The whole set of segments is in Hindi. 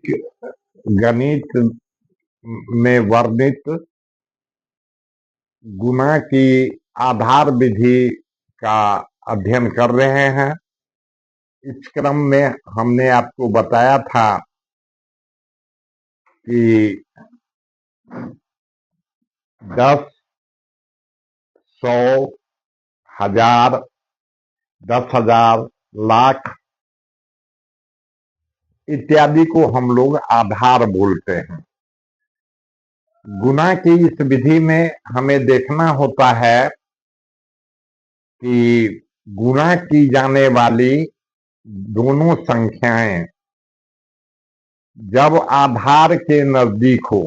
गणित में वर्णित गुणा की आधार विधि का अध्ययन कर रहे हैं। इस क्रम में हमने आपको बताया था कि 10, 100, 1000, 10,000, लाख इत्यादि को हम लोग आधार बोलते हैं। गुणा की इस विधि में हमें देखना होता है कि गुणा की जाने वाली दोनों संख्याएं जब आधार के नजदीक हो,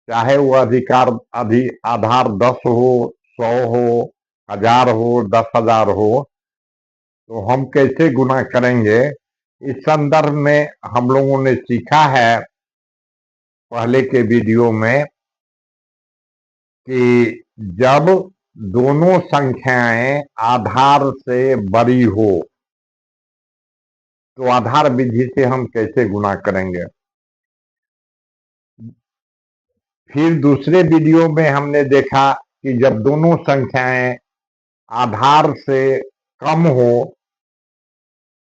चाहे वो आधार 10 हो, 100 हो, 1000 हो, 10,000 हो, तो हम कैसे गुणा करेंगे, इस संदर्भ में हम लोगों ने सीखा है पहले के वीडियो में कि जब दोनों संख्याएं आधार से बड़ी हो तो आधार विधि से हम कैसे गुणा करेंगे। फिर दूसरे वीडियो में हमने देखा कि जब दोनों संख्याएं आधार से कम हो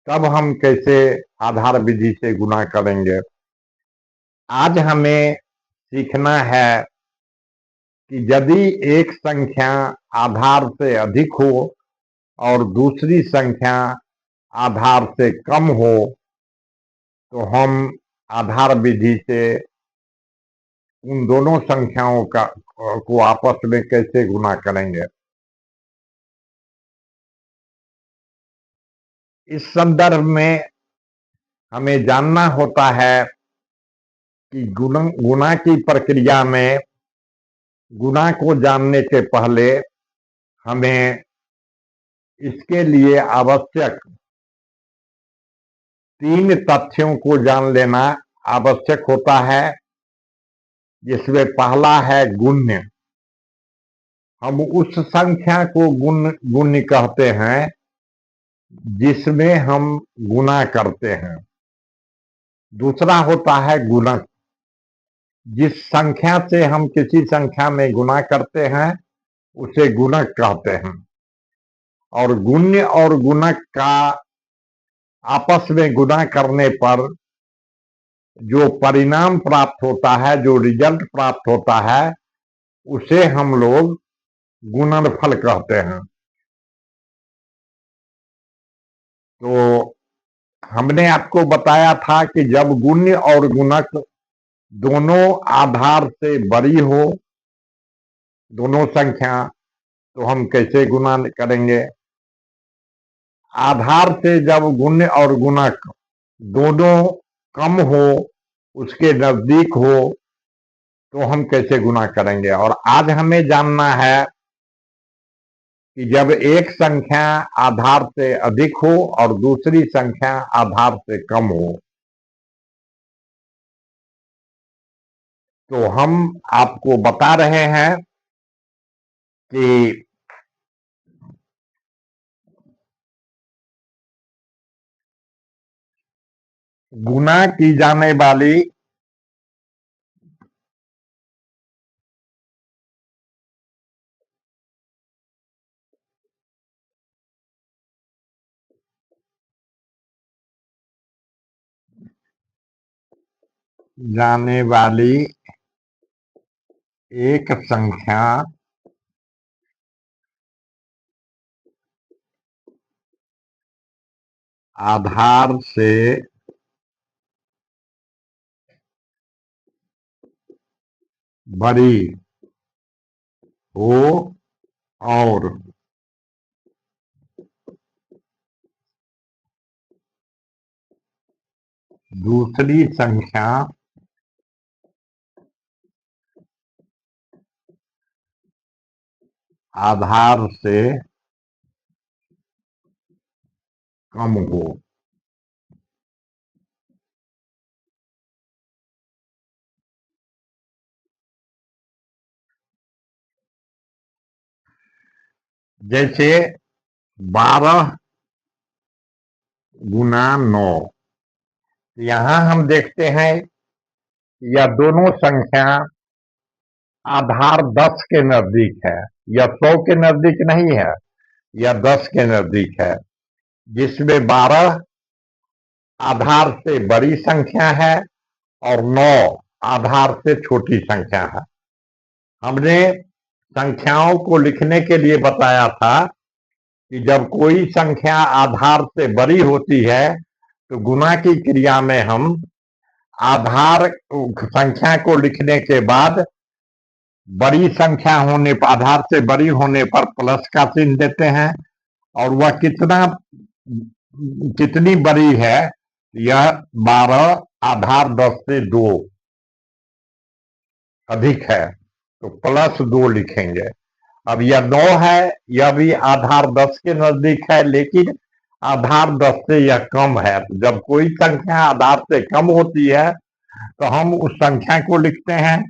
तब हम कैसे आधार विधि से गुणा करेंगे। आज हमें सीखना है कि यदि एक संख्या आधार से अधिक हो और दूसरी संख्या आधार से कम हो तो हम आधार विधि से उन दोनों संख्याओं को आपस में कैसे गुणा करेंगे। इस संदर्भ में हमें जानना होता है कि गुणा की प्रक्रिया में गुणा को जानने से पहले हमें इसके लिए आवश्यक 3 तथ्यों को जान लेना आवश्यक होता है, जिसमें पहला है गुण्य। हम उस संख्या को गुण्य कहते हैं जिसमें हम गुणा करते हैं। दूसरा होता है गुणक। जिस संख्या से हम किसी संख्या में गुणा करते हैं उसे गुणक कहते हैं। और गुण्य और गुणक का आपस में गुणा करने पर जो परिणाम प्राप्त होता है, जो रिजल्ट प्राप्त होता है, उसे हम लोग गुणनफल कहते हैं। तो हमने आपको बताया था कि जब गुण्य और गुणक दोनों आधार से बड़ी हो, दोनों संख्या, तो हम कैसे गुणा करेंगे। आधार से जब गुण्य और गुणक दोनों कम हो, उसके नजदीक हो, तो हम कैसे गुणा करेंगे। और आज हमें जानना है कि जब एक संख्या आधार से अधिक हो और दूसरी संख्या आधार से कम हो, तो हम आपको बता रहे हैं कि गुणा की जाने वाली एक संख्या आधार से बड़ी हो और दूसरी संख्या आधार से कम हो। जैसे 12 गुना 9। यहां हम देखते हैं यह दोनों संख्या आधार 10 के नजदीक है। यह 100 के नजदीक नहीं है, यह 10 के नजदीक है, जिसमें 12 आधार से बड़ी संख्या है और 9 आधार से छोटी संख्या है। हमने संख्याओं को लिखने के लिए बताया था कि जब कोई संख्या आधार से बड़ी होती है तो गुणा की क्रिया में हम आधार संख्या को लिखने के बाद बड़ी संख्या होने पर, आधार से बड़ी होने पर प्लस का चिन्ह देते हैं, और वह कितनी बड़ी है, यह 12 आधार 10 से 2 अधिक है तो +2 लिखेंगे। अब यह 9 है, यह भी आधार 10 के नजदीक है, लेकिन आधार 10 से यह कम है। तो जब कोई संख्या आधार से कम होती है तो हम उस संख्या को लिखते हैं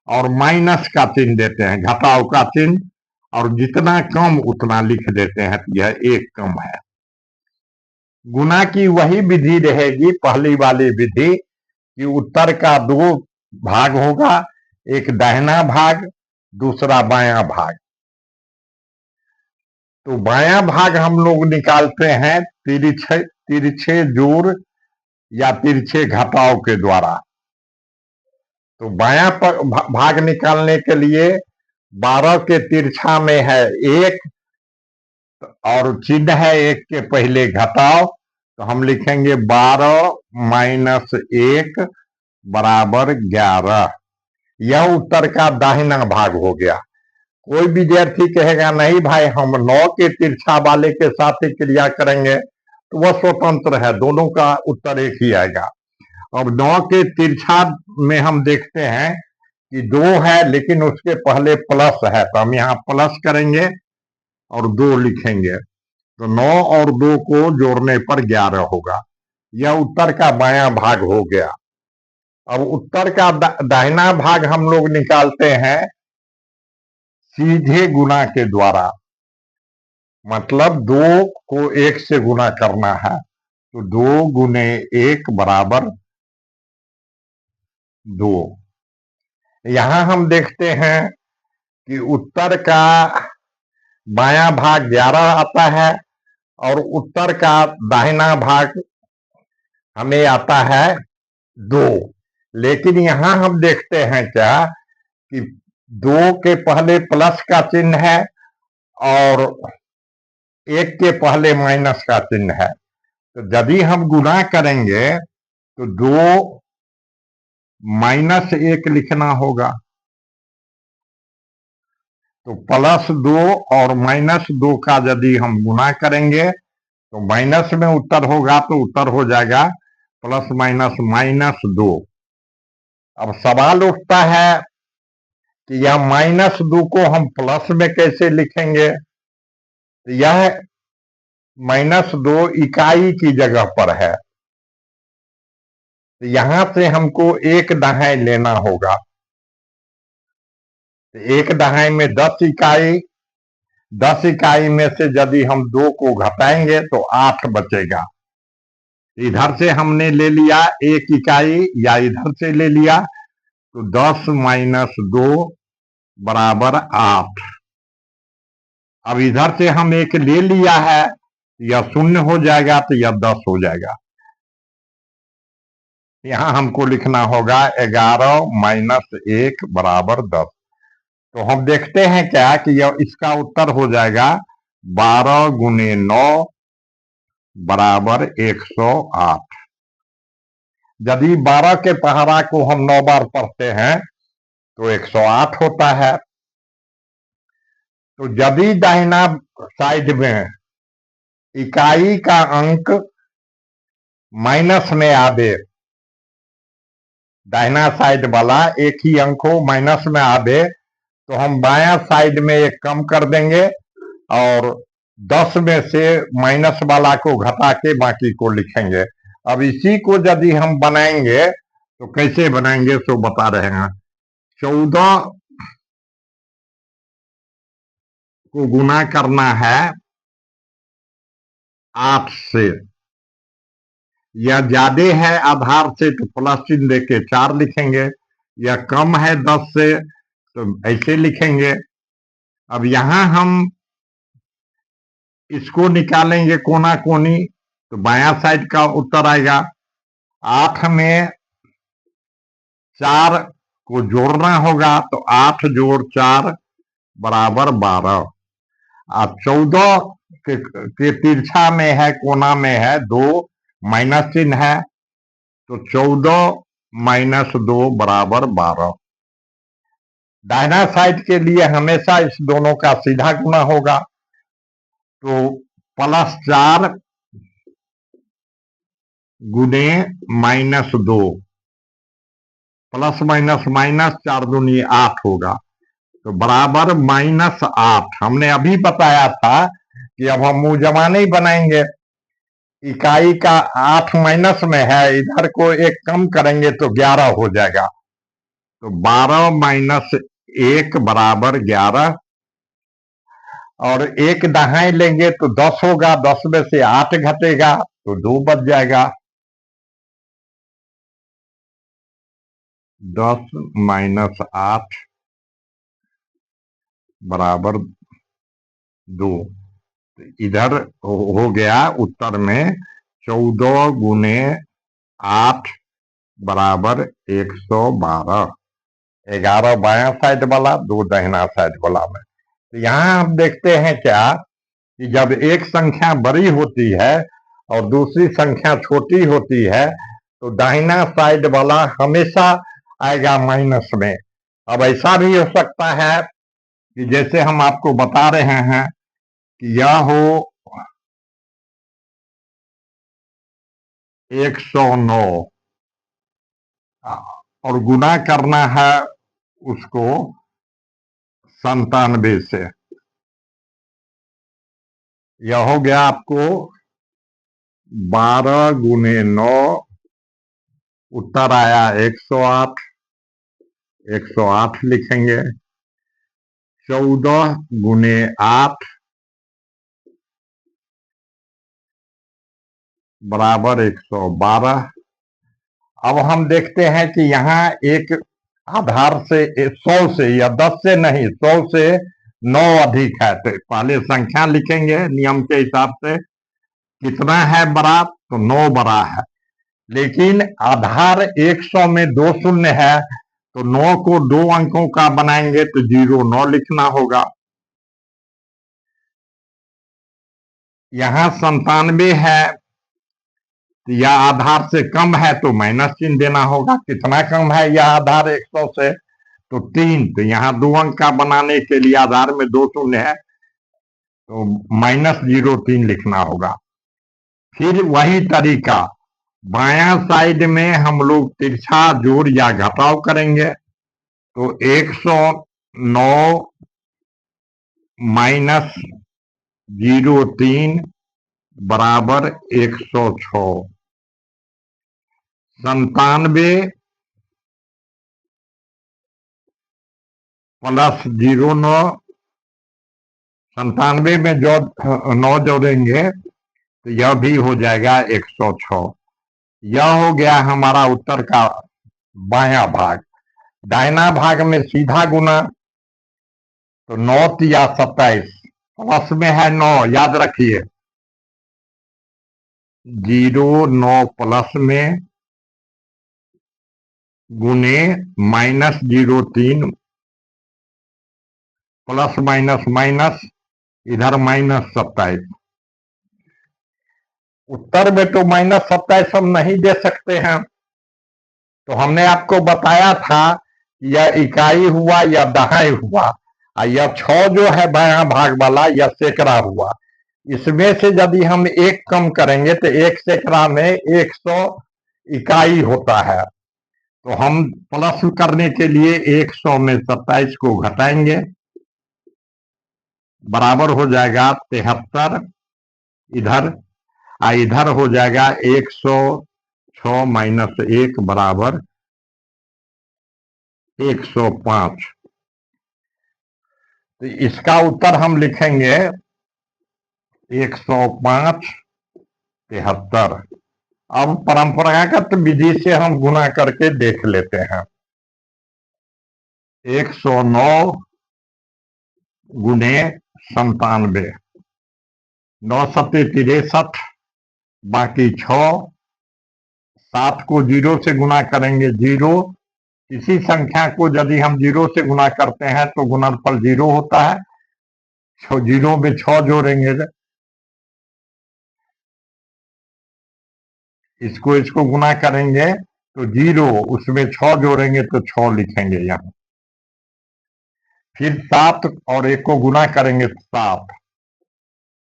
और माइनस का चिन्ह देते हैं, घटाव का चिन्ह, और जितना कम उतना लिख देते हैं। तो यह 1 कम है। गुना की वही विधि रहेगी, पहली वाली विधि, कि उत्तर का 2 भाग होगा, एक दाहिना भाग, दूसरा बायां भाग। तो बायां भाग हम लोग निकालते हैं तिरछे जोड़ या तिरछे घटाव के द्वारा। तो बायां भाग निकालने के लिए 12 के तिरछा में है 1 और चिन्ह है 1 के पहले घटाव, तो हम लिखेंगे 12 - 1 = 11। यह उत्तर का दाहिना भाग हो गया। कोई विद्यार्थी कहेगा नहीं भाई हम 9 के तिरछा वाले के साथ ही क्रिया करेंगे, तो वह स्वतंत्र है, दोनों का उत्तर एक ही आएगा। अब 9 के तिरछा में हम देखते हैं कि 2 है, लेकिन उसके पहले प्लस है, तो हम यहाँ प्लस करेंगे और 2 लिखेंगे, तो 9 और 2 को जोड़ने पर 11 होगा। यह उत्तर का बायां भाग हो गया। अब उत्तर का दाहिना भाग हम लोग निकालते हैं सीधे गुणा के द्वारा, मतलब 2 को 1 से गुणा करना है, तो 2 × 1 = 2। यहां हम देखते हैं कि उत्तर का बायां भाग 11 आता है और उत्तर का दाहिना भाग हमें आता है 2। लेकिन यहां हम देखते हैं क्या कि 2 के पहले प्लस का चिन्ह है और 1 के पहले माइनस का चिन्ह है। तो यदि हम गुणा करेंगे तो 2 - 1 लिखना होगा, तो +2 और -2 का यदि हम गुणा करेंगे तो माइनस में उत्तर होगा, तो उत्तर हो जाएगा ±-2। अब सवाल उठता है कि यह -2 को हम प्लस में कैसे लिखेंगे। तो यह -2 इकाई की जगह पर है, तो यहां से हमको 1 दहाई लेना होगा। तो 1 दहाई में 10 इकाई, 10 इकाई में से यदि हम 2 को घटाएंगे तो 8 बचेगा। इधर से हमने ले लिया 1 इकाई या इधर से ले लिया, तो 10 - 2 = 8। अब इधर से हम 1 ले लिया है, यह 0 हो जाएगा, तो यह 10 हो जाएगा। यहां हमको लिखना होगा 11 - 1 = 10। तो हम देखते हैं क्या कि यह इसका उत्तर हो जाएगा 12 × 9 = 108। यदि 12 के पहाड़ा को हम 9 बार पढ़ते हैं तो 108 होता है। तो यदि दाहिना साइड में इकाई का अंक माइनस में आवे, दाहिना साइड वाला एक ही अंक हो माइनस में आवे, तो हम बायां साइड में एक कम कर देंगे और 10 में से माइनस वाला को घटा के बाकी को लिखेंगे। अब इसी को यदि हम बनाएंगे तो कैसे बनाएंगे सो बता रहे हैं। 14 को गुना करना है 8 से, या ज्यादा है आधार से तो प्लस चिन्ह देके 4 लिखेंगे, या कम है 10 से तो ऐसे लिखेंगे। अब यहां हम इसको निकालेंगे कोना कोनी, तो बायां साइड का उत्तर आएगा 8 में 4 को जोड़ना होगा, तो 8 जोड़ 4 बराबर 12। अब 14 के तिरछा में है, कोना में है 2, माइनस चिन्ह है, तो 14 माइनस 2 बराबर 12। दाहिना साइड के लिए हमेशा इस दोनों का सीधा गुना होगा, तो +4 गुने -2, प्लस माइनस माइनस 4 दूनी 8 होगा, तो बराबर -8। हमने अभी बताया था कि अब हम मुंह जमा नहीं बनाएंगे, इकाई का 8 माइनस में है, इधर को 1 कम करेंगे तो 11 हो जाएगा, तो 12 माइनस 1 बराबर 11। और 1 दाहाई लेंगे तो 10 होगा, 10 में से 8 घटेगा तो 2 बच जाएगा। 10 माइनस 8 बराबर 2। इधर हो गया उत्तर में 14 गुने 8 बराबर 112। 11 बायां साइड वाला, 2 दाहिना साइड वाला में। तो यहां हम देखते हैं क्या कि जब एक संख्या बड़ी होती है और दूसरी संख्या छोटी होती है तो दाहिना साइड वाला हमेशा आएगा माइनस में। अब ऐसा भी हो सकता है कि जैसे हम आपको बता रहे हैं कि यह हो 109 और गुना करना है उसको 97 से। यह हो गया आपको 12 गुने 9, उत्तर आया 108। 108 लिखेंगे। 14 गुने 8 बराबर 112। अब हम देखते हैं कि यहाँ एक आधार से 100 से या 10 से नहीं, 100 से 9 अधिक है, तो पहले संख्या लिखेंगे नियम के हिसाब से। कितना है बड़ा, तो 9 बड़ा है, लेकिन आधार 100 में 2 शून्य है, तो 9 को 2 अंकों का बनाएंगे तो 09 लिखना होगा। यहां 97 है, यह आधार से कम है तो माइनस चिन्ह देना होगा। कितना कम है यह आधार 100 से, तो 3, तो यहां 2 अंक का बनाने के लिए आधार में 2 शून्य है तो -03 लिखना होगा। फिर वही तरीका बायां साइड में हम लोग तिरछा जोड़ या घटाव करेंगे, तो 109 माइनस 03 बराबर 106। 97 प्लस 09, 97 में जो 9 जोड़ेंगे तो यह भी हो जाएगा 106। यह हो गया हमारा उत्तर का बायां भाग। दाहिना भाग में सीधा गुना, तो 9 या 27, प्लस में है 9, याद रखिए 09 प्लस में गुने -03, प्लस माइनस माइनस, इधर -27। उत्तर में तो -27 हम नहीं दे सकते हैं, तो हमने आपको बताया था यह इकाई हुआ या दहाई हुआ, और यह 6 जो है बायां भाग वाला यह सैकड़ा हुआ। इसमें से यदि हम 1 कम करेंगे तो 1 सैकड़ा में 100 इकाई होता है, तो हम प्लस करने के लिए 100 में 27 को घटाएंगे, बराबर हो जाएगा 73। इधर हो जाएगा 106 माइनस 1 बराबर 105। तो इसका उत्तर हम लिखेंगे 105 73। अब परंपरागत विधि से हम गुना करके देख लेते हैं। 109 गुने 97, 9 सत्ते 63, बाकी 6, 7 को 0 से गुना करेंगे 0। किसी संख्या को यदि हम 0 से गुना करते हैं तो गुणनफल 0 होता है। 0 में 6 जोड़ेंगे, इसको गुना करेंगे तो 0, उसमें 6 जोड़ेंगे तो 6 लिखेंगे यहाँ। फिर 7 और 1 को गुना करेंगे 7,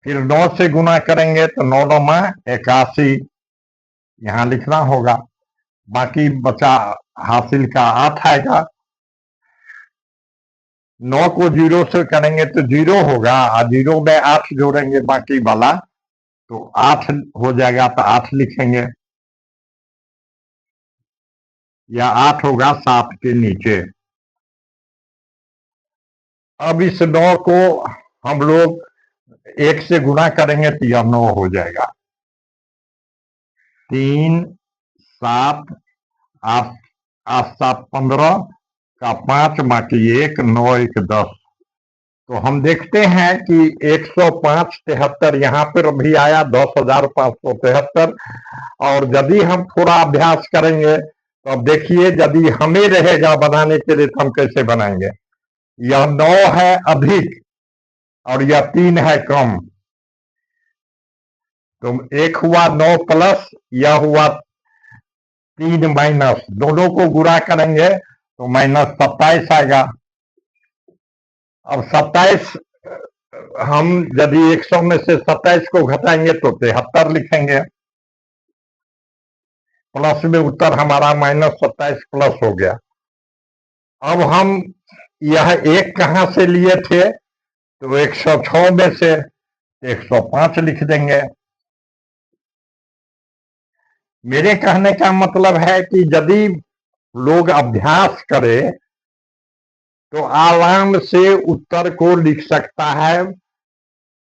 फिर 9 से गुना करेंगे तो 9 9 81, यहाँ लिखना होगा। बाकी बचा हासिल का 8 आएगा। 9 को 0 से करेंगे तो 0 होगा, और 0 में 8 जोड़ेंगे बाकी वाला तो 8 हो जाएगा, तो 8 लिखेंगे, या 8 होगा 7 के नीचे। अब इस 9 को हम लोग 1 से गुना करेंगे तो यह 9 हो जाएगा। 3 7 8 8 7 15 का 5, बाकी 1, 9 1 10। तो हम देखते हैं कि 105 73 यहाँ पर भी आया, 10,573। और यदि हम थोड़ा अभ्यास करेंगे तो अब देखिए, यदि हमें रहेगा बनाने के लिए तो हम कैसे बनाएंगे। यह 9 है अधिक और यह 3 है कम, तो एक हुआ 9 प्लस, यह हुआ 3 माइनस, दोनों को गुणा करेंगे तो -27 आएगा। अब 27 हम यदि 100 में से 27 को घटाएंगे तो 73 लिखेंगे। प्लस में उत्तर हमारा -27 प्लस हो गया। अब हम यह एक कहां से लिए थे, तो 106 में से 105 लिख देंगे। मेरे कहने का मतलब है कि यदि लोग अभ्यास करें तो आराम से उत्तर को लिख सकता है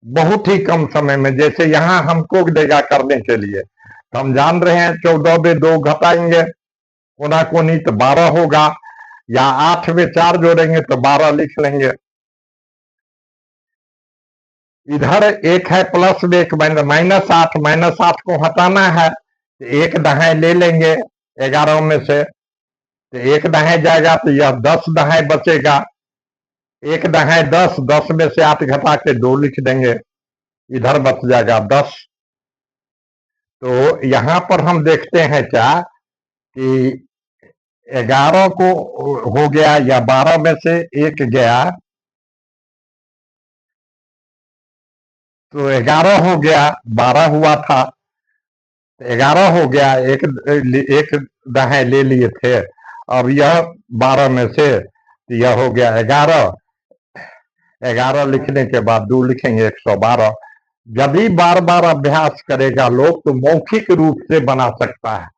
बहुत ही कम समय में। जैसे यहां हमको देगा करने के लिए, तो हम जान रहे हैं 14 में 2 घटाएंगे कोना कोनी तो 12 होगा, या 8 में 4 जोड़ेंगे तो 12 लिख लेंगे। इधर एक है प्लस में, एक -8, -8 को हटाना है तो एक दहाई ले लेंगे 11 में से, तो एक दहाई जाएगा तो यह 10 दहाई बचेगा। एक दहाई 10, 10 में से 8 घटा के 2 लिख देंगे, इधर बच जाएगा 10। तो यहां पर हम देखते हैं क्या कि 11 को हो गया, या 12 में से 1 गया तो 11 हो गया, 12 हुआ था 11 हो गया, एक दहाई ले लिए थे। अब यह 12 में से यह हो गया 11, 11 लिखने के बाद 2 लिखेंगे 112। यदि बार बार अभ्यास करेगा लोग तो मौखिक रूप से बना सकता है।